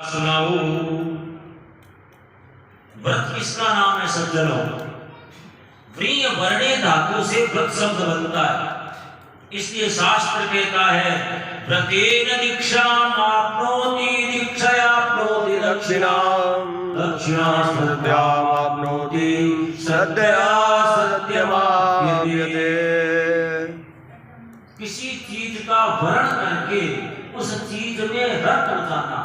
सुनाओ। व्रत किसका नाम है सज्जनों? व्रीय वर्णे धातु से व्रत शब्द बनता है, इसलिए शास्त्र कहता है व्रतेन दीक्षाम आपनोति दीक्षयाप्नोति दक्षिणाम दक्षिणा सत्यामाप्नोति सत्या सत्यमाप्यते। किसी चीज का वर्ण करके उस चीज में रत हो जाना।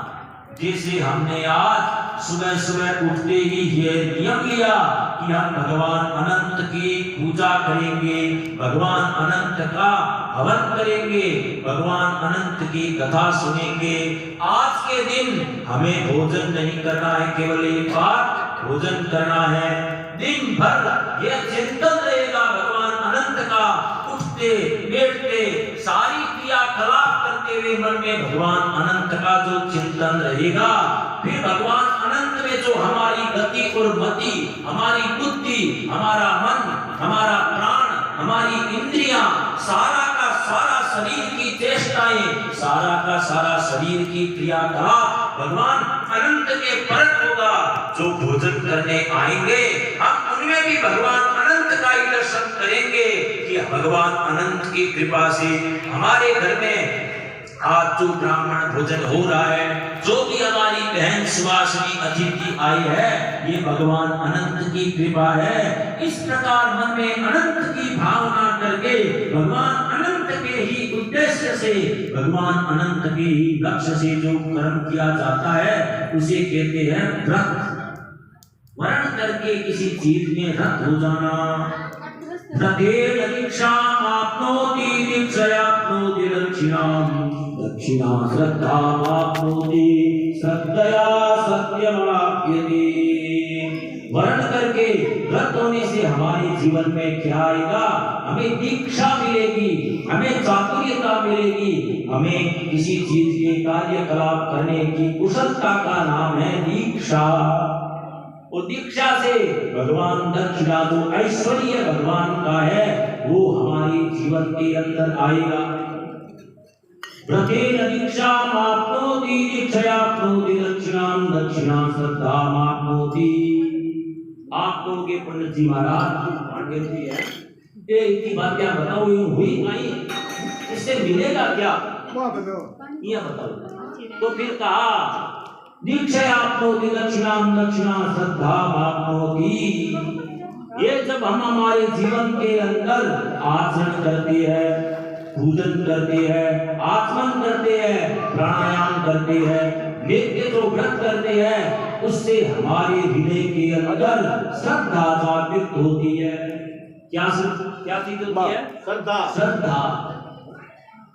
जैसे हमने आज सुबह सुबह उठते ही ये नियम लिया कि हम भगवान अनंत की पूजा करेंगे, भगवान अनंत का हवन करेंगे, भगवान अनंत की कथा सुनेंगे। आज के दिन हमें भोजन नहीं करना है, केवल एक बार भोजन करना है। दिन भर यह चिंतन रहेगा भगवान अनंत का, उठते बैठते सारी क्रियाकलाप करते हुए मन में भगवान अनंत का जो चिंतन रहेगा, फिर भगवान अनंत में जो हमारी गति और मति, हमारी बुद्धि, हमारा मन, हमारा प्राण, हमारी इंद्रियां, सारा का सारा शरीर की चेष्टाएं, सारा का सारा शरीर की क्रियाकलाप भगवान अनंत के परक होगा। जो भोजन करने आएंगे हम उनमें भी भगवान अनंत का ही दर्शन करेंगे कि भगवान अनंत की कृपा से हमारे घर में आज जो ब्राह्मण भोजन हो रहा है, जो भी हमारी बहन सुवासिनी अतिथि आई है, ये भगवान अनंत की कृपा है। इस प्रकार मन में अनंत की भावना करके भगवान अनंत के ही उद्देश्य से, भगवान अनंत के ही लक्ष्य से जो कर्म किया जाता है उसे कहते हैं व्रत। वर्ण करके किसी चीज में रत हो जाना। व्रतेन दीक्षाम आपनोति दीक्षयाप्नोति दक्षिणाम दक्षिणा श्रद्धामाप्नोति श्रद्धया सत्यमाप्यते। वर्ण करके व्रत होने से हमारे जीवन में क्या आएगा? हमें दीक्षा मिलेगी, हमें चातुर्यता मिलेगी, हमें किसी चीज के कार्यकलाप करने की कुशलता का नाम है दीक्षा। और दीक्षा से भगवान दक्षिणा जो ऐश्वर्य भगवान का है वो हमारे जीवन के अंदर आएगा। व्रतेन दीक्षाम आपनोति दीक्षयाप्नोति दक्षिणाम दक्षिणा श्रद्धामाप्नोति। आप लोगों के पंडित जी महाराज पांडे जी है, ये इतनी बात क्या बताओ, ये हुई नहीं, इससे मिलेगा क्या? ये बताओ। तो फिर कहा दीक्षयाप्नोति दक्षिणाम दक्षिणा श्रद्धामाप्नोति। ये जब हम हमारे जीवन के अंदर आचरण करते हैं, पूजन करते हैं, आचमन करते हैं, प्राणायाम करते हैं, नित्य जो व्रत करते हैं, उससे हमारे हृदय के अंदर श्रद्धा जागृत होती है। क्या चीज होती है? श्रद्धा। श्रद्धा,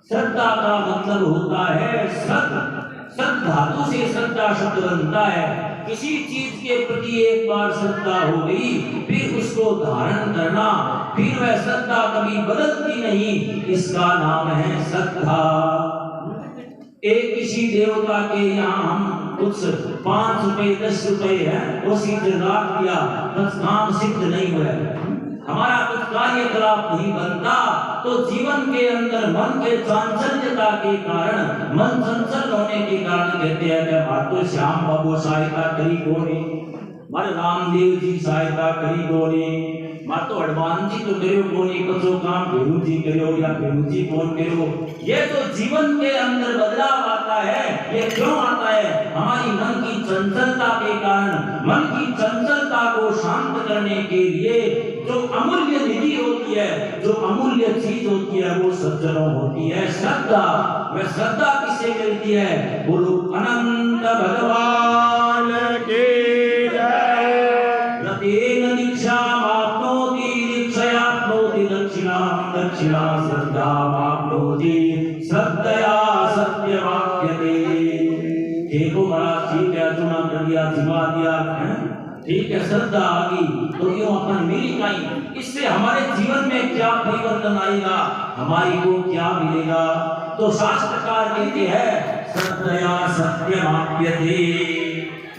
श्रद्धा का मतलब होता है श्रद्धा। श्रद्धातु से श्रद्धा शब्द बनता है। किसी चीज के प्रति एक बार श्रद्धा हो गई, फिर उसको धारण करना, फिर वह श्रद्धा कभी बदलती नहीं, इसका नाम है श्रद्धा। एक किसी देवता के यहाँ हम कुछ 5 रुपए 10 रुपए है वो सीधे रख दिया, बस काम सिद्ध नहीं हुआ, हमारा कुछ कार्यकलाप नहीं बनता, तो जीवन के अंदर मन के चांचल्यता के कारण, मन चंचल होने के कारण कहते हैं कि मातो श्याम बाबू सहायता करी कोनी, मारे रामदेव जी सहायता करी कोनी, मातो हनुमान जी तो करो कोनी, कचो काम भेरू जी करो या भेरू जी कौन करो। ये तो जीवन के अंदर बदलाव आता है, ये क्यों आता है? हमारी मन की चंचलता के कारण। मन की चंचलता को शांत करने के लिए जो अमूल्य निधि होती है, जो अमूल्य चीज होती है, वो सज्जनों होती है श्रद्धा। वह श्रद्धा किसे मिलती है? बोलो अनंत भगवान के जय। व्रतेन दीक्षाम आपनोति दीक्षयाप्नोति दक्षिणाम दक्षिणा श्रद्धामाप्नोति श्रद्धया सत्यमाप्यते। देखो बड़ा ठीक है, चुना कर दिया, जिमा दिया, ठीक है, श्रद्धा आ गई तो क्यों अपन मिली नहीं? इससे हमारे जीवन में क्या परिवर्तन आएगा, हमारी को क्या मिलेगा? तो शास्त्रकार कहते हैं श्रद्धया सत्यमाप्यते।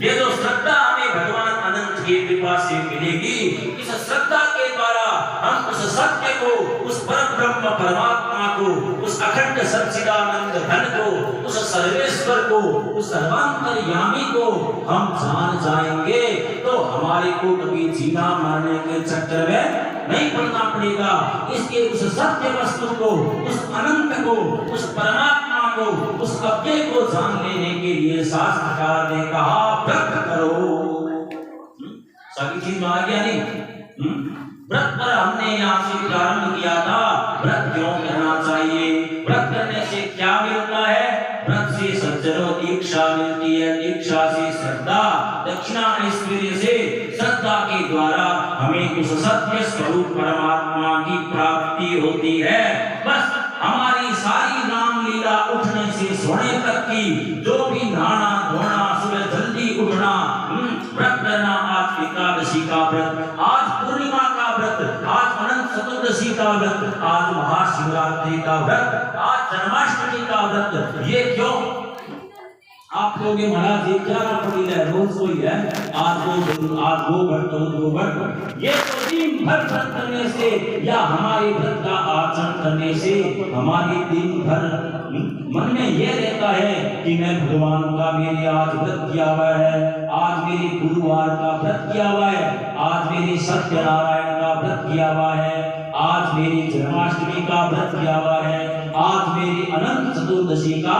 ये जो श्रद्धा हमें भगवान अनंत की कृपा से मिलेगी, इस श्रद्धा के द्वारा हम उस सत्य को, उस परम ब्रह्म परमात्मा को, उस अखंड सच्चिदानंद घन को, उस सर्वेश्वर को, उस सर्वांतर्यामी को हम जान जाएंगे तो हमारे को कभी जीना मरने के चक्कर में नहीं पड़ना पड़ेगा। इसके उस सत्य वस्तु को, उस अनंत को, उस परमात्मा को, उस कब्जे को जान लेने के लिए शास्त्रकार ने कहा व्रत करो। सभी चीज में आ गया नहीं? व्रत पर हमने यहाँ से प्रारंभ किया था। व्रत क्यों करना चाहिए? व्रत करने से क्या मिलता है? व्रत से सज्जनों दीक्षा मिलती है, दीक्षा से श्रद्धा, दक्षिणा ऐश्वर्य से श्रद्धा के द्वारा हमें उस सत्य स्वरूप परमात्मा की प्राप्ति होती है। बस हमारी सारी रामलीला उठने से सोने तक की, जो भी नहाना धोना, सुबह जल्दी उठना, व्रत करना, आज एकादशी का व्रत, आज पूर्णिमा का व्रत, आज अनंत चतुर्दशी का व्रत, आज महाशिवरात्रि का व्रत, आज जन्माष्टमी का व्रत। ये क्यों? आप लोग महाराज ये क्या पड़ी है, रोज कोई है, आज वो व्रत, वो व्रत। ये तो दिन भर व्रत करने से या हमारे व्रत का आचरण करने से हमारे दिन भर मन में ये रहता है कि मैं भगवान का मेरे आज व्रत किया हुआ है, आज मेरे गुरुवार का व्रत किया हुआ है, आज मेरे सत्यनारायण का व्रत किया हुआ है, आज मेरी जन्माष्टमी का व्रत किया हुआ है, आज मेरी अनंत चतुर्दशी का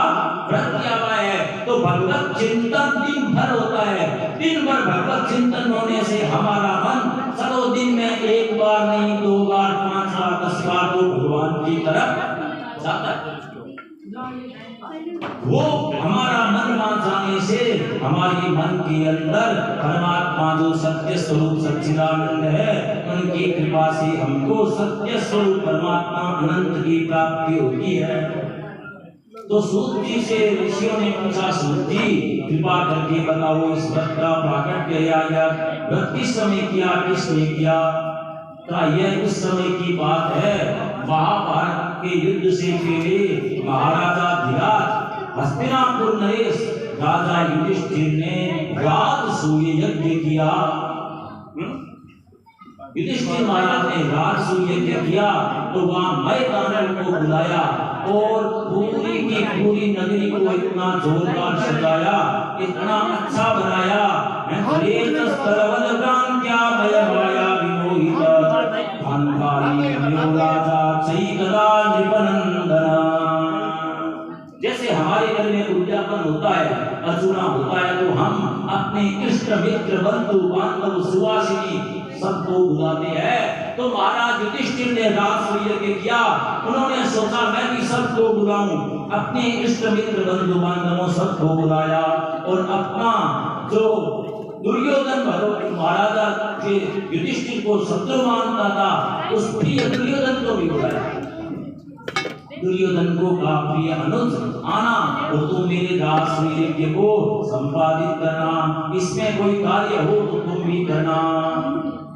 व्रत किया हुआ है। तो भगवत चिंतन दिन भर होता है। दिन भर भगवत चिंतन होने से हमारा मन चलो दिन में एक बार नहीं, 2 बार, 5 बार, 10 बार तो भगवान की तरफ जाता है। वो हमारा मन मान जाने से हमारे मन के अंदर परमात्मा जो सत्य स्वरूप सच्चिदानंद है, उनकी कृपा से हमको सत्य स्वरूप परमात्मा अनंत की प्राप्ति होती है। तो सूत जी से ऋषियों ने पूछा, सूत जी कृपा करके बताओ इस व्रत का प्राकट्य या व्रत किस समय किया, किसने किया? यह उस समय की बात है, महाभारत के युद्ध से पहले महाराजा धीराज, हस्तिनापुर नरेश राजा युधिष्ठिर ने राजसूय यज्ञ किया। युधिष्ठिर महाराज ने राजसूय यज्ञ किया तो वहां मैदानव को बुलाया और पूरी की पूरी नगरी को इतना जोरदार सजाया, इतना अच्छा बनाया। जैसे हमारे घर में उद्यापन होता है, अर्चना होता है, तो हम अपने इष्ट मित्र बंधु बांधव सुवासिनी सबको बुलाते हैं। तो महाराज युधिष्ठिर ने राजसूय यज्ञ किया। उन्होंने सोचा मैं भी सबको बुलाऊं, अपने इष्ट मित्र बंधु बांधवों सबको बुलाया और अपना जो दुर्योधन महाराजा के युधिष्ठिर को शत्रु मानता था, उस प्रिय दुर्योधन को भी बुलाया। दुर्योधन को कहा प्रिय अनुज आना और तुम मेरे राजसूय यज्ञ को संपादित करना, इसमें कोई कार्य हो तो तुम भी करना।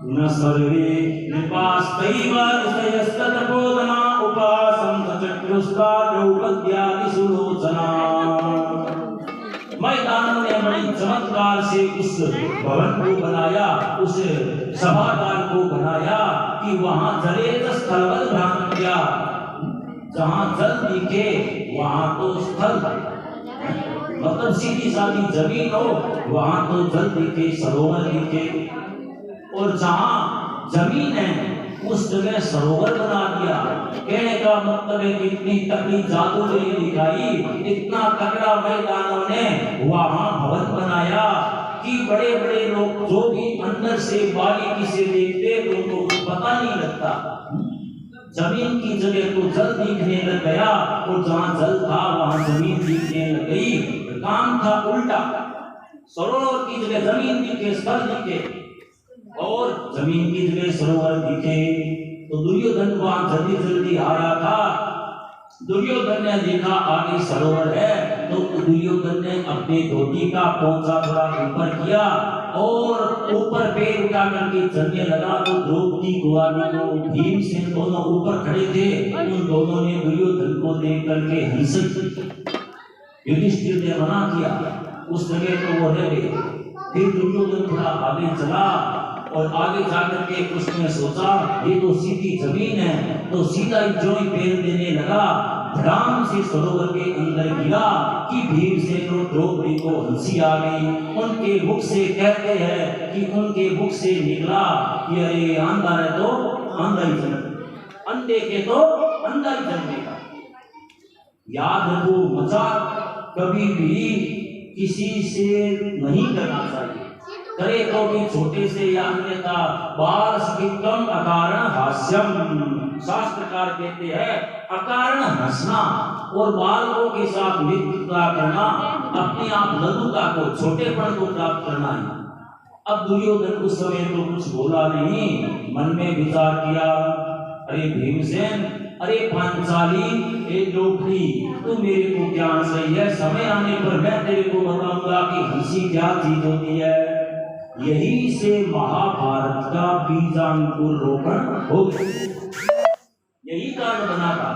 न सर्वे निपास्तैव ऋषयस्ततपोदना उपासं चक्रुस्ता द्रौपद्यादि सुलोचना। मैदान ने बड़ी चमत्कार से उस भवन को बनाया, उस सभागार को बनाया कि वहां जलेत स्थलवद भ्रांत्या, जहां जल दिखे वहां तो स्थल, मतलब सीधी सादी जमीन हो वहां तो जल दिखे, सरोवर दिखे। और जहां जमीन है उस जगह सरोवर बना दिया। कहने का मतलब है कि इतनी तगड़ी जादू ने दिखाई, इतना तगड़ा मैदानों ने वहां भवन बनाया कि बड़े बड़े लोग जो भी अंदर से बारीकी से देखते तो उनको पता नहीं लगता। जमीन की जगह तो जल दिखने लग गया और जहां जल था वहां जमीन दिखने लग गई। काम था उल्टा, सरोवर की जगह जमीन दिखे, स्थल दिखे और जमीन की जगह सरोवर दिखे। तो दुर्योधन वहां जल्दी जल्दी आ रहा था। दुर्योधन ने देखा आगे सरोवर है तो दुर्योधन ने अपने धोती का पोंछा थोड़ा ऊपर किया और ऊपर पैर उठा करके चलने लगा। तो द्रौपदी को भीमसेन दोनों ऊपर खड़े थे, उन दोनों ने दुर्योधन को देख करके हंसे। युधिष्ठिर ने मना किया, उस जगह तो वो रह गए। फिर दुर्योधन थोड़ा आगे चला और आगे जाकर के उसने सोचा ये तो सीधी जमीन है, तो सीधा ही जो ही पैर देने लगा धड़ाम से सरोवर के अंदर गिरा कि भीमसेन और द्रौपदी को हंसी आ गई। उनके मुख से कहते हैं कि उनके मुख से निकला कि अरे अंधा है तो अंधा ही जन्म, अंधे के तो अंधा ही जन्मेगा। याद रखो, मजाक कभी भी किसी से नहीं करना चाहिए, करे तो भी छोटे से या अन्यथा। बाल स्फीतम अकारण हास्यम, शास्त्रकार कहते हैं अकारण हंसना और बालकों के साथ मित्रता करना अपने आप लघुता को, छोटेपन को प्राप्त करना है। अब दुर्योधन उस समय तो कुछ बोला नहीं, मन में विचार किया, अरे भीमसेन, अरे पांचाली, ए द्रौपदी, तू मेरे को क्या हंस रही है? समय आने पर मैं तेरे को बताऊंगा कि हंसी क्या चीज होती है। यही से महाभारत का बीजांकुर रोपण हो गया, यही कारण बना था।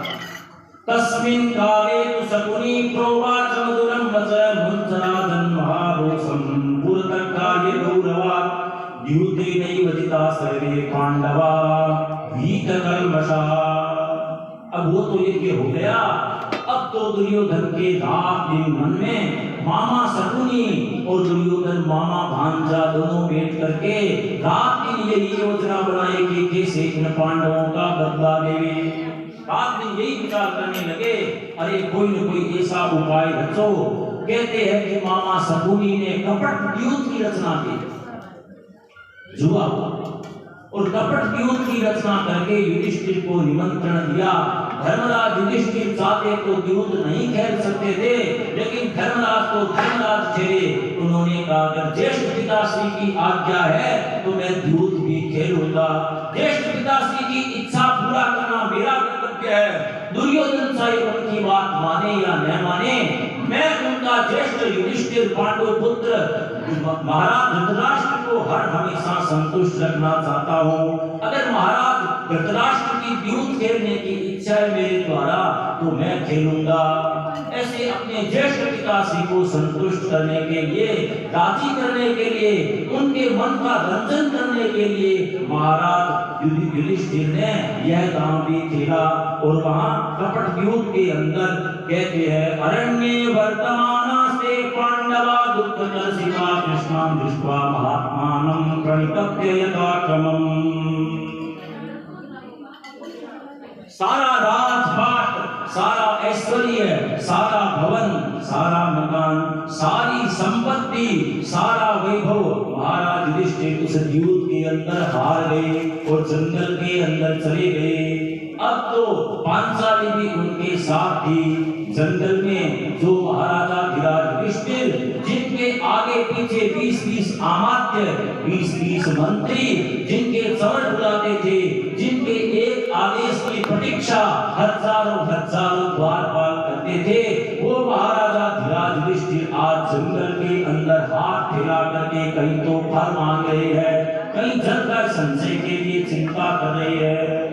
तस्मिन् काले तु शकुनी प्रोवाच मधुरं वच मुञ्चनादन् महारोषं पुरतर्काय गौरवात् द्यूतेनैव जिता सर्वे पांडवा भीतकल्मषा। अब वो तो यज्ञ हो गया, अब तो दुर्योधन के रात दिन मन में मामा शकुनी और दुर्योधन मामा भांजा दोनों बैठ करके रात दिन यही योजना बनाए कि कैसे इन पांडवों का बदला लेवे। रात दिन यही विचार करने लगे, अरे कोई न कोई ऐसा उपाय रचो। कहते हैं कि मामा शकुनी ने कपट युद्ध की रचना की, जुआ और कपट युद्ध की रचना करके युधिष्ठिर को निमंत्रण दिया। धर्मराज युधिष्ठिर चाहते तो युद्ध नहीं खेल सकते थे, लेकिन धर्मराज को धर्मराज ठहरे। उन्होंने कहा अगर ज्येष्ठ पिताश्री की आज्ञा है तो मैं युद्ध भी खेलूंगा। ज्येष्ठ पिताश्री की इच्छा पूरा करना मेरा कर्तव्य है। दुर्योधन चाहे उनकी बात माने या न माने, मैं उनका ज्येष्ठ युधिष्ठिर पांडु पुत्र महाराज धृतराष्ट्र को हर हमेशा संतुष्ट रखना चाहता हूँ। अगर महाराज धृतराष्ट्र की युद्ध खेलने की इच्छा है मेरे द्वारा तो मैं खेलूंगा। ऐसे अपने ज्येष्ठ पिताश्री को संतुष्ट करने के लिए, राजी करने के लिए, उनके मन का रंजन करने के लिए महाराज युधिष्ठिर ने यह काम भी खेला। और वहां कपट युद्ध के अंदर कहते हैं अरण्ये वर्तमानास्ते पांडवा दुःखदर्शिका कृष्णां दृष्ट्वा महात्मानं प्रणिपत्य यथाक्रमम्। सारा राजपाट, सारा ऐश्वर्य, सारा भवन, सारा मकान, सारी संपत्ति, सारा वैभव महाराज युधिष्ठिर उस युद्ध के अंदर हार गए और जंगल के अंदर चले गए। अब तो पांचाली भी उनके साथ थी। जंगल में जो महाराजा धीराज युधिष्ठिर, जिनके आगे पीछे 20-20 अमात्य, 20-20 मंत्री, जिनके चरण बुलाते थे, जिनके एक आदेश की प्रतीक्षा हजारों द्वारपाल करते थे, वो महाराजा धीराज युधिष्ठिर आज जंगल के अंदर हाथ फैला करके कहीं तो फल मांग रहे हैं, कहीं जल का संचय के लिए चिंता कर रहे हैं।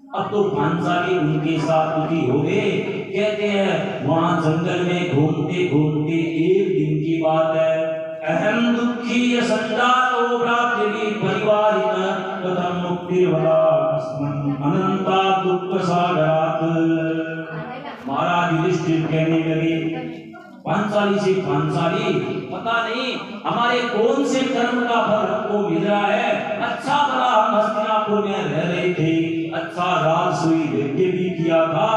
अब तो पांचाली उनके साथ दुखी हो गए। कहते हैं वहां जंगल में घूमते घूमते एक दिन की बात है, अहम दुखी संजातो भ्रातृ परिवारित कथम मुक्तिर्वदा अस्मन् अनंता दुःख सागरात्। महाराज युधिष्ठिर कहने लगे पांचाली से, पांचाली पता नहीं हमारे कौन से कर्म का फल हमको मिल रहा है। अच्छा भला हम हस्तिनापुर में रह रहे थे, अच्छा राजसूय यज्ञ भी किया था,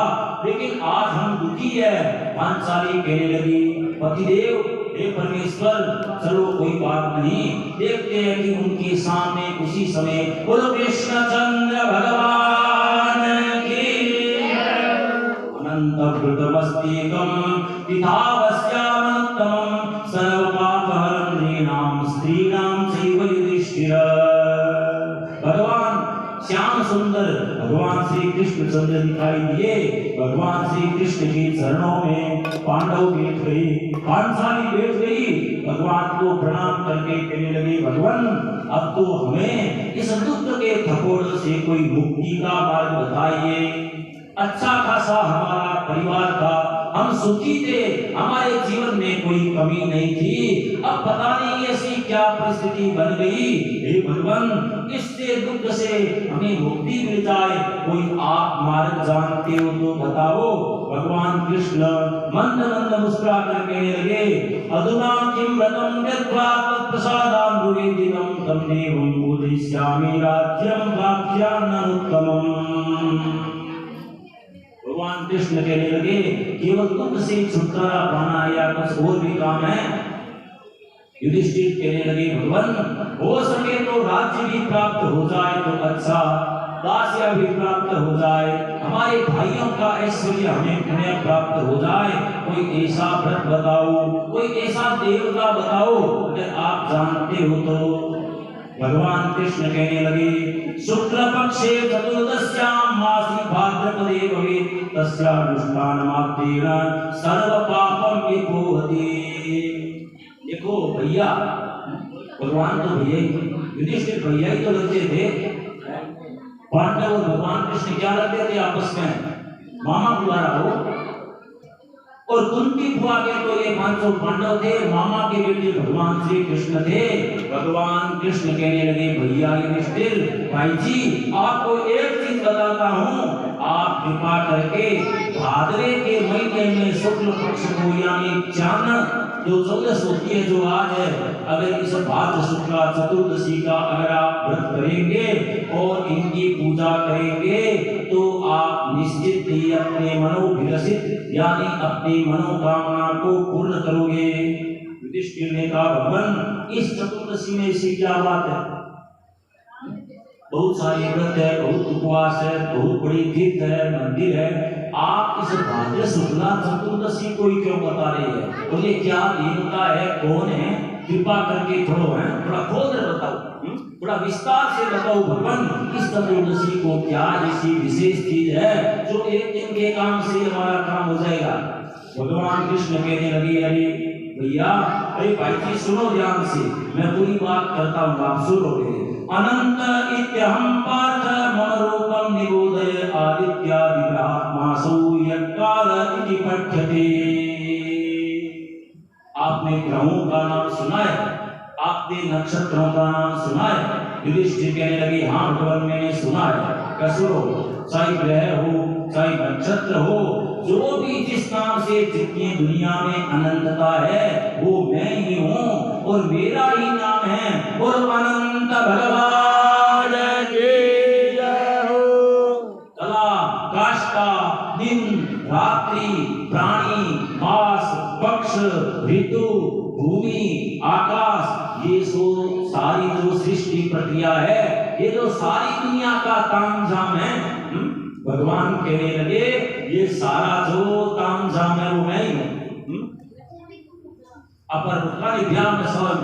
लेकिन आज हम दुखी है। पांचाली कहने लगी पतिदेव, हे परमेश्वर, चलो कोई बात नहीं, देखते हैं कि उनके सामने उसी समय बोलो कृष्णचंद्र भगवान की अनंतभृतमस्तेकं पितावस्यामन्तमं सर्वपापहरं नृणां स्त्रीणां चैव युधिष्ठिर। भगवान श्याम सुंदर भगवान श्री कृष्ण चंद्र दिखाई दिए। भगवान श्री कृष्ण के चरणों में पांडव बैठ गए, पांचाली बैठ गई, भगवान को प्रणाम करके कहने लगे भगवान अब तो हमें इस दुख के थकोड़ से कोई मुक्ति का मार्ग बताइए। अच्छा खासा हमारा परिवार था, हम सुखी थे, हमारे जीवन में कोई कमी नहीं थी। अब पता नहीं ऐसी क्या परिस्थिति बन गई। हे भगवान, इससे दुख से हमें मुक्ति मिल जाए, कोई आप मार्ग जानते हो तो बताओ। भगवान कृष्ण मंद मंद मुस्कुरा कर कहने लगे, अधुना किम व्रतम यद्वा तत्प्रसादां निवेदितं तं देवं बोधिष्यामि राज्यं वाक्यान्ननुत्तमम्। भगवान कृष्ण कहने लगे, केवल दुख से छुटकारा पाना या कुछ और भी काम है? युधिष्ठिर कहने लगे, भगवान हो सके तो राज्य भी प्राप्त हो जाए तो अच्छा, दासिया भी प्राप्त हो जाए, हमारे भाइयों का ऐश्वर्य हमें पुण्य प्राप्त हो जाए। कोई ऐसा व्रत बताओ, कोई ऐसा देवता बताओ, अगर आप जानते हो तो। भगवान कृष्ण कहने लगे, शुक्ल पक्षे चतुर्दश्यां मासी भाद्रपदे भवेत् तस्यानुष्ठानमात्रेण सर्व पापं विभोहति। देखो भैया, भगवान तो भैया ही, युधिष्ठिर भैया ही तो लगते थे। पांडव और भगवान कृष्ण क्या लगते थे आपस में? मामा बुलारा हो। और कुंती बुआ के तो ये 500 पांडव थे, मामा के बेटे भगवान श्री कृष्ण थे। भगवान कृष्ण कहने लगे, भैया युधिष्ठिर भाई जी, आपको एक चीज बताता हूँ, आप कृपा करके भाद्रे के महीने में शुक्ल पक्ष को यानी चांद जो चौदस होती है, जो आज है, अगर इस भाद्र शुक्ला चतुर्दशी का अगर आप व्रत करेंगे और इनकी पूजा करेंगे तो आप निश्चित ही अपने मनोभिलषित यानी अपनी मनोकामना को पूर्ण करोगे। युधिष्ठिर ने कहा, भगवान इस चतुर्दशी में ऐसी क्या बात है? बहुत सारी व्रत है, बहुत उपवास है, बहुत बड़ी तीर्थ है, मंदिर है, आप इस भाद्र शुक्ला चतुर्दशी को ही क्यों बता रहे हैं? और ये क्या देवता है, कौन है? कृपा करके थोड़ा खोल कर बताओ, थोड़ा विस्तार से बताओ भगवान, इस चतुर्दशी को क्या ऐसी विशेष चीज है जो एक दिन के काम से हमारा काम हो जाएगा? भगवान कृष्ण कहने लगे, अरे भैया, अरे भाई जी सुनो ध्यान से, मैं पूरी बात करता हूँ, आप सुनोगे। अनंत इत्यहं पार्थ मम रूपं निबोधय आदित्यादि ब्रह्मासु यत्काल इति पठ्यते। आपने ग्रहों का नाम सुना है, आपने नक्षत्रों का नाम सुना है? युधिष्ठिर कहने लगे, हाँ भगवान मैंने सुना है। कसुरो, चाहे ग्रह हो चाहे नक्षत्र हो, जो भी जिस नाम से जितनी दुनिया में अनंतता है वो मैं ही हूँ और मेरा ही नाम है। और अनंत भगवान की जय हो। कला काष्ठा दिन रात्रि प्राणी मास पक्ष ऋतु भूमि आकाश, ये सारी जो सृष्टि प्रक्रिया है, ये जो सारी दुनिया का तामझाम है, भगवान कहने लगे, ये सारा जो तामझाम है वो मैं ही हूँ। अपर काली ब्याह में सवाल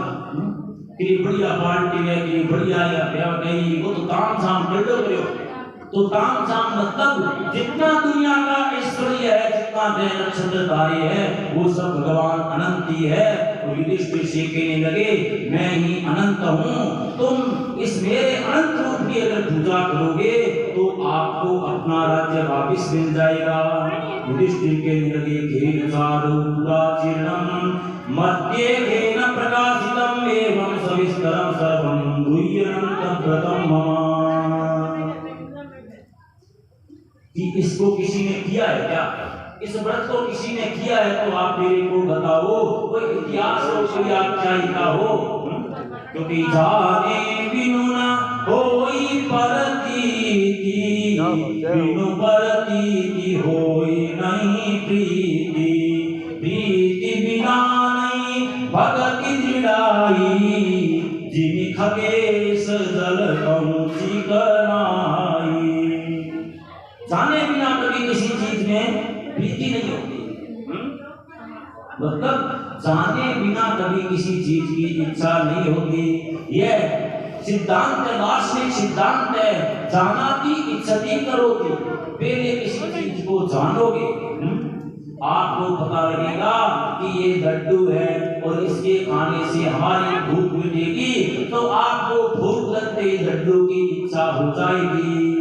कि बढ़िया पार्टी है कि बढ़िया या ब्याह नहीं, वो तो तामझाम कर दो करो। तो तामझाम मतलब जितना दुनिया का ऐश्वर्य है, जितना ग्रह नक्षत्र तारे है, वो सब भगवान अनंत ही है। और युधिष्ठिर से कहने लगे, मैं ही अनंत हूँ, तुम इस मेरे अनंत रूप की अगर पूजा करोगे तो आपको अपना राज्य वापस मिल जाएगा। युधिष्ठिर कहने लगे, घेन चारु प्राचीर्णम मध्ये घेन प्रकाशितम एवं सविस्तरम सर्वं गुह्यनं तद्व्रतं मम। कि इसको किसी ने किया है क्या? इस व्रत को किसी ने किया है तो आप मेरे को बताओ, कोई इतिहास हो, कोई आख्यायिका हो। क्योंकि जाने बिनु न होई परतीति, बिनु परतीति होई नहीं प्रीति, प्रीति बिना नहीं भगति दृढ़ाई, जिमि खगेश जल पहुँची करनाई। जाने बिना कभी किसी चीज में प्रीति नहीं होती, मतलब जाने बिना कभी किसी चीज की इच्छा नहीं होती। यह सिद्धांत दार्शनिक सिद्धांत है, जानाति इच्छति करोति। पहले किसी चीज को जानोगे, आपको पता लगेगा कि ये लड्डू है और इसके खाने से हमारी भूख मिटेगी, तो आपको भूख लगते लड्डू की इच्छा हो जाएगी।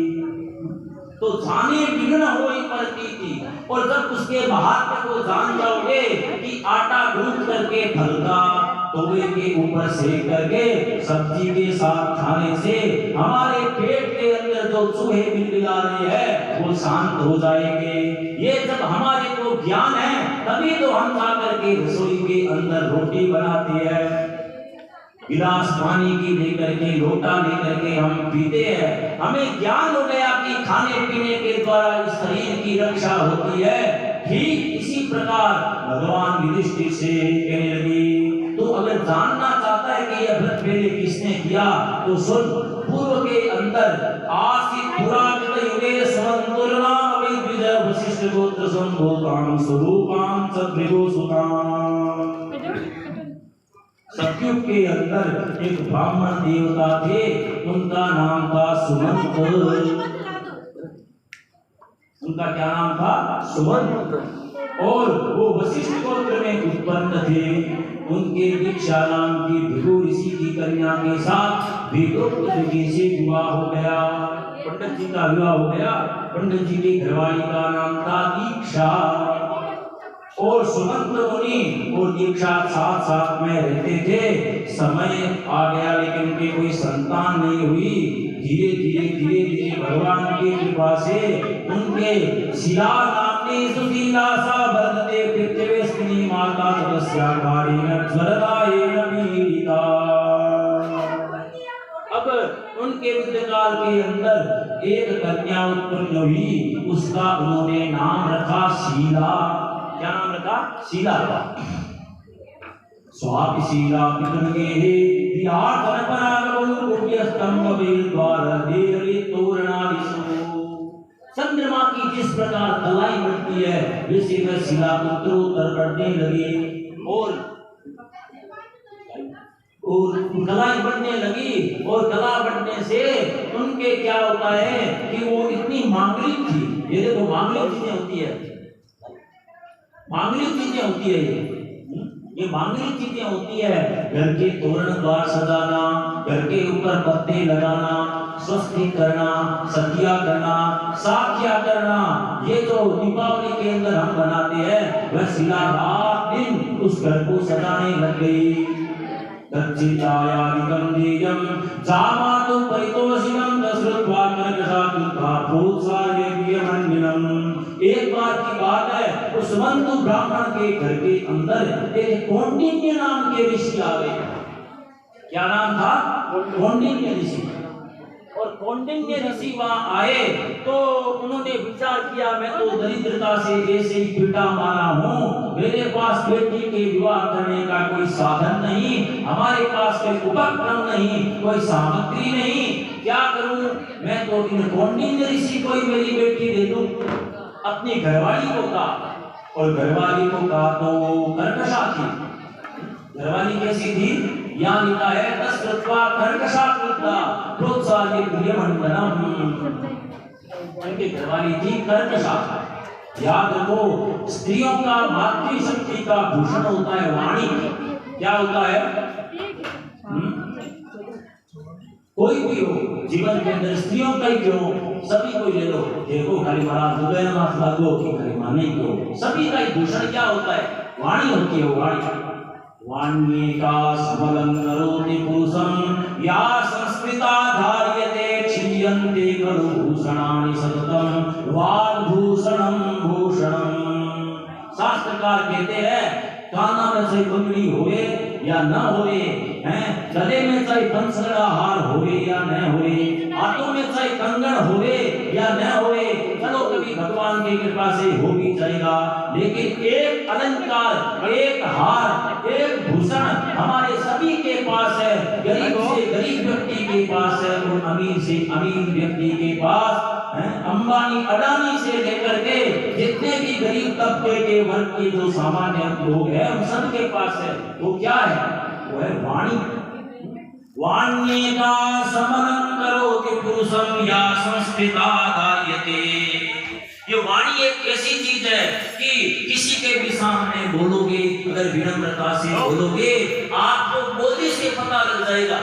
तो जाने बिघन होई प्रतीति, और जब उसके महात्म्य को जान जाओगे कि आटा गूंथ करके फलका तवे के ऊपर सेक करके सब्जी के साथ खाने से हमारे पेट के अंदर जो चूहे बिलबिला रहे हैं वो शांत हो जाएंगे। ये जब हमारे को ज्ञान है तभी तो हम जा करके रसोई के अंदर रोटी बनाते हैं, गिलास पानी की लेकर के लोटा लेकर के हम पीते हैं। हमें ज्ञान हो गया कि खाने पीने के द्वारा इस शरीर की रक्षा होती है। ठीक इसी प्रकार भगवान युधिष्ठिर से कहने लगे, तो अगर जानना चाहता है कि यह व्रत पहले किसने किया तो सुन, पूर्व के अंदर आसित पुराकृत युगे स्वंतुर्नाम अभिद्विज वशिष्ठ गोत्र संभूतां स्वरूपां सद्विगो सुतां। सतयुग के अंदर एक ब्राह्मण देवता थे, उनका नाम था सुमंत। उनका क्या नाम था? सुमंत। और वो वशिष्ठ गोत्र में उत्पन्न थे। उनके दीक्षा नाम की भृगु ऋषि की कन्या के साथ ऋषि से विवाह हो गया। पंडित जी का विवाह हो गया। पंडित जी की घरवाली का नाम था दीक्षा। और सुमंत मुनि और दीक्षा साथ साथ में रहते थे। समय आ गया लेकिन उनकी कोई संतान नहीं हुई। धीरे धीरे भगवान की कृपा से उनके शिला नामनी सुशीला सा भरते पृथ्वी माता तपस्याकारेण ज्वरदायेन पीड़िता। अब उनके विद्यकाल के अंदर एक कन्या उत्पन्न हुई, उसका उन्होंने नाम रखा शीला। क्या नाम रखा? शीला। स्वापि शीला पितृगे विहार परपरागो उभयस्तंभ बेल द्वार देवली तोरणादिसु। चंद्रमा की जिस प्रकार कलाई बढ़ती है वैसे वह शीला उत्तरोत्तर बढ़ने लगी और कलाई बढ़ने लगी। और कला बढ़ने से उनके क्या होता है कि वो इतनी मांगलिक थी। ये देखो मांगलिक चीजें होती है, मांगलिक चीजें होती है, ये मांगलिक चीजें होती है। घर के तोरण द्वार सजाना, घर के ऊपर पत्ते लगाना, स्वस्तिक करना, सतिया करना, साख्या करना, ये जो दीपावली के अंदर हम बनाते हैं वह शिला रात दिन उस घर को सजाने लग गई। दक्षिणायानिकं देयं जामातु परितोषिणं दशरथवा कर्कशाकुत्था प्रोत्साहयेयमन्विनम्। एक बार की बात है, उस सुमंत ब्राह्मण के घर के अंदर एक कौंडिन्य नाम के ऋषि आ गए। क्या नाम था? कौंडिन्य ऋषि। और कौंडिन्य ऋषि वहां आए तो उन्होंने विचार किया, मैं तो दरिद्रता से ऐसे ही पीटा मारा हूँ, मेरे पास बेटी के विवाह करने का कोई साधन नहीं, हमारे पास कोई उपक्रम नहीं, कोई सामग्री नहीं, क्या करूं? मैं तो इन कौंडिन्य ऋषि को ही मेरी बेटी दे दूं। अपनी घरवाली को कहा, और घरवाली को कहा तो कर्कशा थी। घरवाली कैसी थी? यहाँ लिखा है दशरथवा कर्कशाकुत्था प्रोत्साहयेयमन्विनम्। उनकी घरवाली थी कर्कशा। याद रखो, स्त्रियों का मातृशक्ति का भूषण होता है वाणी। क्या होता है? कोई भी हो जीवन के अंदर, स्त्रियों का ही क्यों, सभी को ले लो। देखो खाली महाराज हृदय मास लागो कि खाली माने क्यों, सभी का ही भूषण क्या होता है? वाणी होती है। वाणी वाण्येका समलं करोति पुरुषं या संस्कृता धार्यते क्षीयन्ते खलु भूषणानि सततं वाग्भूषणं भूषणम्। शास्त्रकार कहते हैं काना में चाहे बंगड़ी होवे या न होवे, हैं गले में चाहे बंसरा हार होवे या न होवे, हाथों में चाहे कंगन होवे या न होवे, चलो कभी भगवान की कृपा से हो भी जाएगा, लेकिन एक अलंकार, एक हार, एक भूषण हमारे सभी के पास है। गरीब से गरीब व्यक्ति के पास है और अमीर से अमीर व्यक्ति के पास, अंबानी अडानी से लेकर के जितने भी गरीब तबके के वर्ग के जो सामान्य लोग हैं उन सब के पास है। वो क्या है? वो है वाणी। वाण्येका समलं करोति पुरुषं या संस्कृता धार्यते। ये वाणी एक ऐसी चीज है कि किसी के भी सामने बोलोगे, अगर विनम्रता से बोलोगे, आपको बोली से पता लग जाएगा।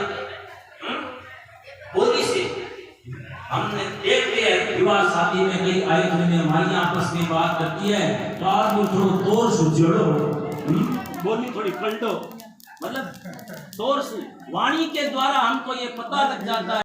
बोली से हमने देखते हैं विवाह शादी में कई आयोजन में माइयां आपस में बात करती है तो आदमी थोड़ा तोर से जोड़ो, बोली थोड़ी पलटो, मतलब तोर से वाणी के द्वारा हमको ये पता लग जाता है।